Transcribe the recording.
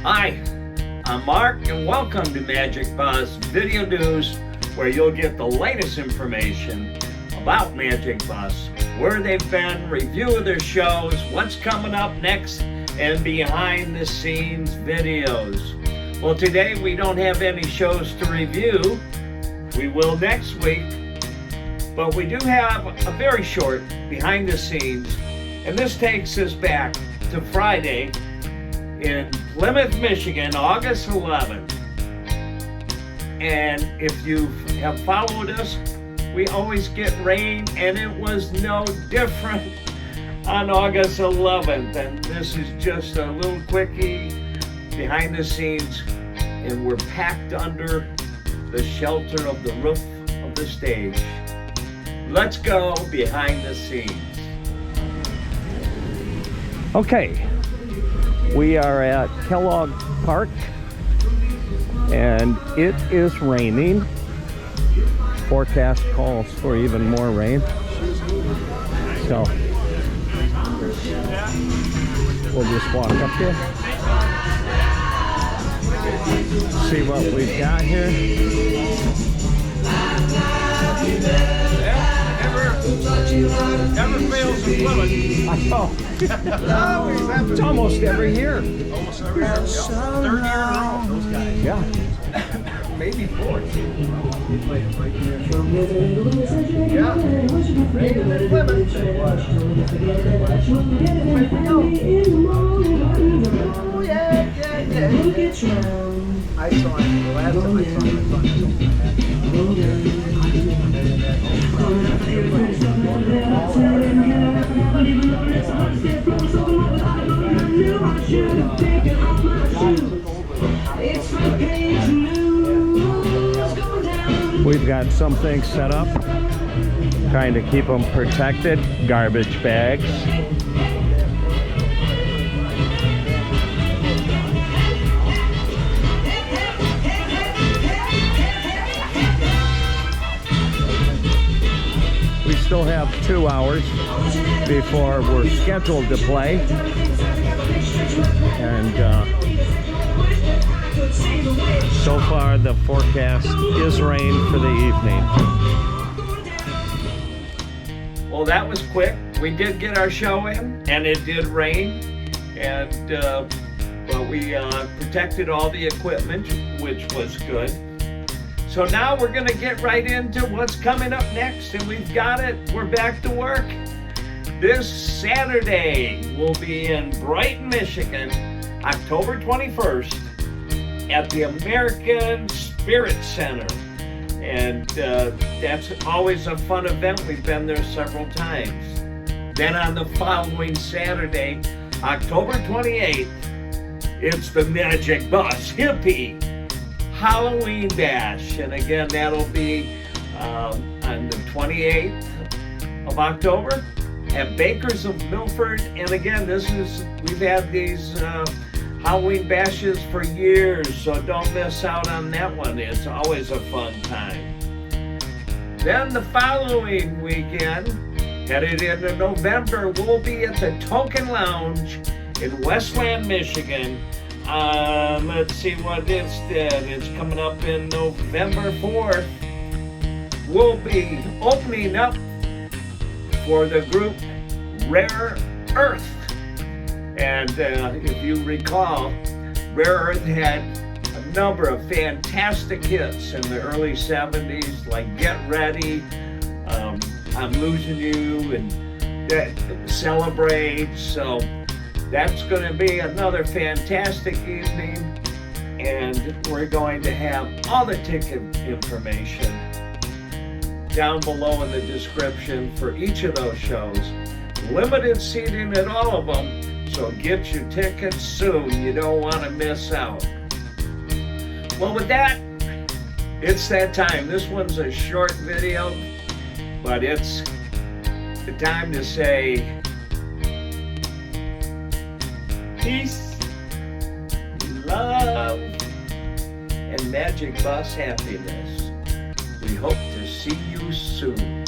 Hi, I'm Mark and welcome to Magic Bus Video News, where you'll get the latest information about Magic Bus, where they've been, review of their shows, what's coming up next, and behind the scenes videos. Well, today we don't have any shows to review. We will next week, but we do have a very short behind the scenes, and this takes us back to Friday in Plymouth, Michigan, August 11th. And if you have followed us, we always get rain, and it was no different on August 11th. And this is just a little quickie behind the scenes, and we're packed under the shelter of the roof of the stage. Let's go behind the scenes. Okay, we are at Kellogg Park, and it is raining. Forecast calls for even more rain. So we'll just walk up here, see what we've got here. Never fails in Plymouth. I know. It's almost every year. Almost every year. Yep. Third year in a row, those guys. Yeah. Maybe fourth. Yeah. Rain in Plymouth. Oh, yeah. I saw it. The last time I saw it. We've got some things set up, trying to keep them protected. Garbage bags. We still have 2 hours before we're scheduled to play, and so far the forecast is rain for the evening. Well, that was quick. We did get our show in, and it did rain, and but we protected all the equipment, which was good. So now we're going to get right into what's coming up next, and we've got it. We're back to work. This Saturday, we'll be in Brighton, Michigan, October 21st, at the American Spirit Center. And that's always a fun event. We've been there several times. Then on the following Saturday, October 28th, it's the Magic Bus Hippie Halloween Bash. And again, that'll be on the 28th of October at Bakers of Milford. And again, we've had these Halloween bashes for years, so don't miss out on that one. It's always a fun time. Then the following weekend, headed into November, we'll be at the Token Lounge in Westland, Michigan. Let's see what it's coming up in November 4th. We'll be opening up for the group Rare Earth. And if you recall, Rare Earth had a number of fantastic hits in the early 70s, like Get Ready, I'm Losing You, and Celebrate. So that's going to be another fantastic evening, and we're going to have all the ticket information down below in the description for each of those shows. Limited seating at all of them, so get your tickets soon. You don't want to miss out. Well, with that, it's that time. This one's a short video, but it's the time to say peace, love, and Magic Bus happiness. We hope to see you soon.